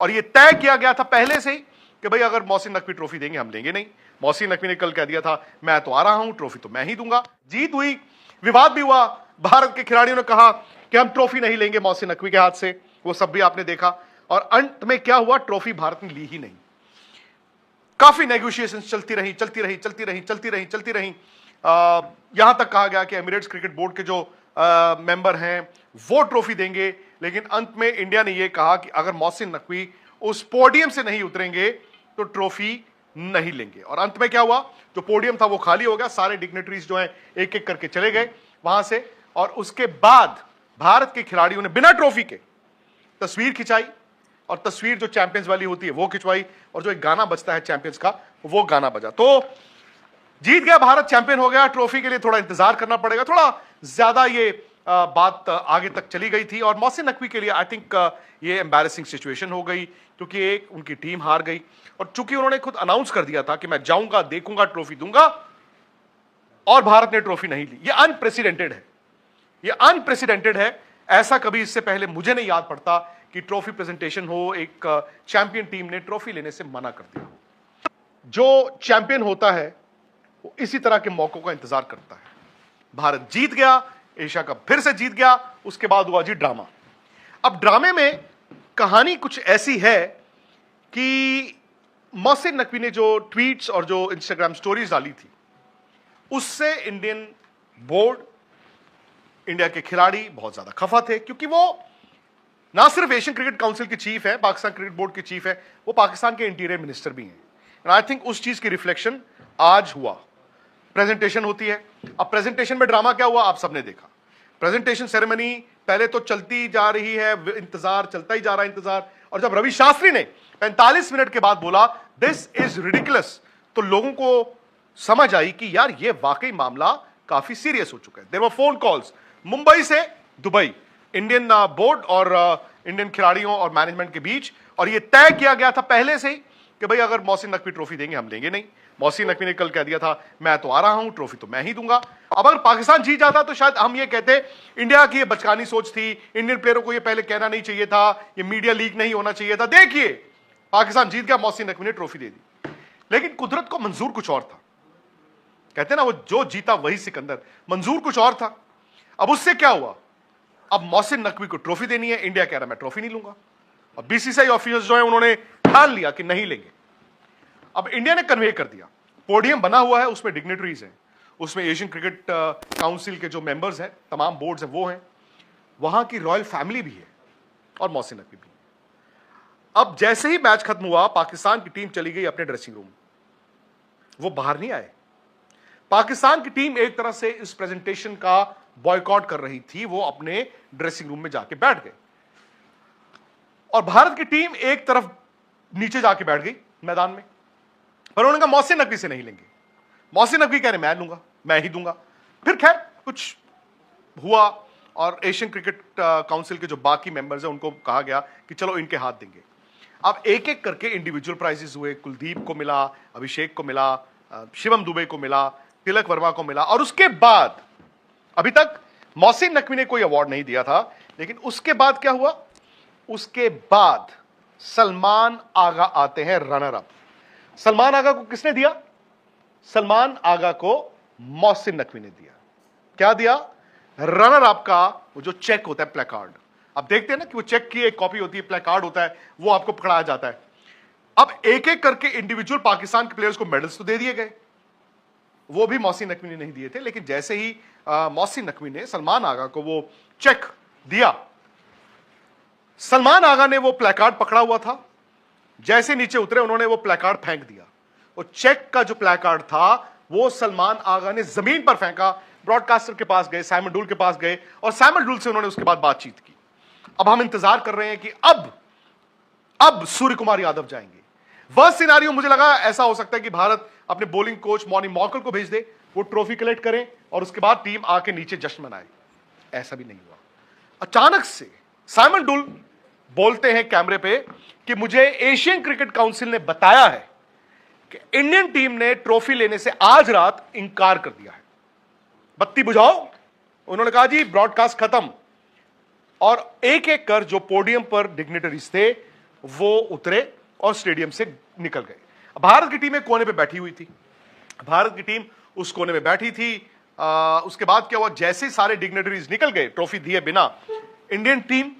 और यह तय किया गया था पहले से ही कि भाई अगर मोहसिन नकवी ट्रॉफी देंगे हम लेंगे नहीं। मोहसिन नकवी ने कल कह दिया था मैं तो आ रहा हूं, ट्रॉफी तो मैं ही दूंगा। जीत हुई, विवाद भी हुआ, भारत के खिलाड़ियों ने कहा कि हम ट्रॉफी नहीं लेंगे मोहसिन नकवी के हाथ से, वो सब भी आपने देखा। और अंत में क्या हुआ, ट्रॉफी भारत ने ली ही नहीं। काफी नेगोशिएशन चलती रही यहां तक कहा गया कि एमिरेट्स क्रिकेट बोर्ड के जो मेंबर हैं वो ट्रॉफी देंगे, लेकिन अंत में इंडिया ने यह कहा कि अगर मोहसिन नकवी उस पोडियम से नहीं उतरेंगे तो ट्रॉफी नहीं लेंगे। और अंत में क्या हुआ, जो पोडियम था वो खाली हो गया, सारे डिग्नेटरीज जो हैं एक एक करके चले गए वहां से। और उसके बाद भारत के खिलाड़ियों ने बिना ट्रॉफी के तस्वीर खिंचाई, और तस्वीर जो चैंपियंस वाली होती है वो खिंचवाई, और जो एक गाना बजता है चैंपियंस का वो गाना बजा। तो जीत गया भारत, चैंपियन हो गया। ट्रॉफी के लिए थोड़ा इंतजार करना पड़ेगा, थोड़ा ज्यादा ये बात आगे तक चली गई थी। और मोहसिन नकवी के लिए आई थिंक ये एम्बैरेसिंग सिचुएशन हो गई, क्योंकि एक उनकी टीम हार गई, और चूंकि उन्होंने खुद अनाउंस कर दिया था कि मैं जाऊंगा, देखूंगा, ट्रॉफी दूंगा, और भारत ने ट्रॉफी नहीं ली। ये अनप्रेसिडेंटेड है, ये अनप्रेसिडेंटेड है। ऐसा कभी इससे पहले मुझे नहीं याद पड़ता कि ट्रॉफी प्रेजेंटेशन हो, एक चैंपियन टीम ने ट्रॉफी लेने से मना कर दिया। जो चैंपियन होता है वो इसी तरह के मौकों का इंतजार करता है। भारत जीत गया, एशिया कप फिर से जीत गया, उसके बाद हुआ जी ड्रामा। अब ड्रामे में कहानी कुछ ऐसी है कि मोहसिन नकवी ने जो ट्वीट्स और जो इंस्टाग्राम स्टोरीज डाली थी, उससे इंडियन बोर्ड, इंडिया के खिलाड़ी बहुत ज्यादा खफा थे, क्योंकि वो ना सिर्फ एशियन क्रिकेट काउंसिल के चीफ है, पाकिस्तान क्रिकेट बोर्ड के चीफ है, वो पाकिस्तान के इंटीरियर मिनिस्टर भी हैं। एंड आई थिंक उस चीज की रिफ्लेक्शन आज हुआ। प्रेजेंटेशन होती है, अब प्रेजेंटेशन में ड्रामा क्या हुआ आप सबने देखा। प्रेजेंटेशन सेरेमनी पहले तो चलती जा रही है, इंतजार चलता ही जा रहा है, इंतजार। और जब रवि शास्त्री ने 45 मिनट के बाद बोला दिस इज रिडिकुलस, तो लोगों को समझ आई कि यार ये वाकई मामला काफी सीरियस हो चुका है। There were phone calls Mumbai से दुबई, इंडियन बोर्ड और इंडियन खिलाड़ियों और मैनेजमेंट के बीच, और यह तय किया गया था पहले से ही कि भाई अगर मोहसिन नकवी ट्रॉफी देंगे हम लेंगे नहीं। मोहसिन नकवी ने कल कह दिया था मैं तो आ रहा हूं, ट्रॉफी तो मैं ही दूंगा। अब अगर पाकिस्तान जीत जाता तो शायद हम ये कहते इंडिया की ये बचकानी सोच थी, इंडियन प्लेयरों को ये पहले कहना नहीं चाहिए था, ये मीडिया लीक नहीं होना चाहिए था। देखिए पाकिस्तान जीत गया, मोहसिन नकवी ने ट्रॉफी दे दी। लेकिन कुदरत को मंजूर कुछ और था। कहते ना वो जो जीता वही सिकंदर, मंजूर कुछ और था। अब उससे क्या हुआ, अब मोहसिन नकवी को ट्रॉफी देनी है, इंडिया कह रहा मैं ट्रॉफी नहीं लूंगा। अब बीसीसीआई ऑफिसर्स जो है उन्होंने ठान लिया कि नहीं लेंगे। अब इंडिया ने कन्वे कर दिया, पोडियम बना हुआ है, उसमें डिग्नेटरीज हैं, उसमें एशियन क्रिकेट काउंसिल के जो मेंबर्स हैं, तमाम बोर्ड्स हैं वो हैं, वहां की रॉयल फैमिली भी है और मोहसिन नकवी भी। अब जैसे ही मैच खत्म हुआ, पाकिस्तान की टीम चली गई अपने ड्रेसिंग रूम, वो बाहर नहीं आए। पाकिस्तान की टीम एक तरह से इस प्रेजेंटेशन का बॉयकॉट कर रही थी, वो अपने ड्रेसिंग रूम में जाके बैठ गए। और भारत की टीम एक तरफ नीचे जाके बैठ गई मैदान में, पर उन्होंने कहा मोहसिन नकवी से नहीं लेंगे। मोहसिन नकवी कह रहे मैं लूंगा, मैं ही दूंगा। फिर खैर कुछ हुआ और एशियन क्रिकेट काउंसिल के जो बाकी मेंबर्स हैं उनको कहा गया कि चलो इनके हाथ देंगे। अब एक एक करके इंडिविजुअल प्राइजेस हुए, कुलदीप को मिला, अभिषेक को मिला, शिवम दुबे को मिला, तिलक वर्मा को मिला। और उसके बाद अभी तक मोहसिन नकवी ने कोई अवार्ड नहीं दिया था, लेकिन उसके बाद क्या हुआ, उसके बाद सलमान आगा आते हैं रनर अप। सलमान आगा को किसने दिया, सलमान आगा को मोहसिन नकवी ने दिया। क्या दिया, रनर अप का वो जो चेक होता है, प्लेकार्ड। अब देखते हैं ना कि वो चेक की एक कॉपी होती है, प्लेकार्ड होता है, वो आपको पकड़ाया जाता है। अब एक एक करके इंडिविजुअल पाकिस्तान के प्लेयर्स को मेडल्स तो दे दिए गए, वो भी मोहसिन नकवी ने नहीं दिए थे। लेकिन जैसे ही मोहसिन नकवी ने सलमान आगा को वो चेक दिया, सलमान आगा ने वो प्लेकार्ड पकड़ा हुआ था, जैसे नीचे उतरे उन्होंने वो प्लेकार्ड फेंक दिया। वो चेक का जो प्लेकार्ड था वो सलमान आगा ने जमीन पर फेंका। ब्रॉडकास्टर के पास गए, साइमन डूल के पास गए, और साइमन डूल से उन्होंने उसके बाद बातचीत की। अब हम इंतजार कर रहे हैं कि अब सूर्य कुमार यादव जाएंगे। वह सिनारियो मुझे लगा ऐसा हो सकता है कि भारत अपने बॉलिंग कोच मॉनी मॉकल को भेज दे, वो ट्रॉफी कलेक्ट करें और उसके बाद टीम आके नीचे जश्न मनाए। ऐसा भी नहीं हुआ। अचानक से साइमन डूल बोलते हैं कैमरे पे कि मुझे एशियन क्रिकेट काउंसिल ने बताया है कि इंडियन टीम ने ट्रॉफी लेने से आज रात इंकार कर दिया है। बत्ती बुझाओ, उन्होंने कहा जी ब्रॉडकास्ट खत्म। और एक एक कर जो पोडियम पर डिग्नेटरीज थे वो उतरे और स्टेडियम से निकल गए। भारत की टीम एक कोने पे बैठी हुई थी, भारत की टीम उस कोने में बैठी थी। उसके बाद क्या हुआ, जैसे ही सारे डिग्नेटरीज निकल गए ट्रॉफी दिए बिना, इंडियन टीम,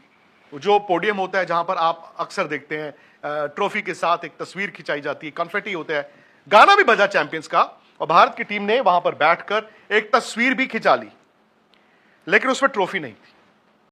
जो पोडियम होता है जहां पर आप अक्सर देखते हैं ट्रॉफी के साथ एक तस्वीर खिंचाई जाती है, कॉन्फेटी होता है, गाना भी बजा चैंपियंस का, और भारत की टीम ने वहां पर बैठकर एक तस्वीर भी खिंचा ली, लेकिन उसमें ट्रॉफी नहीं थी।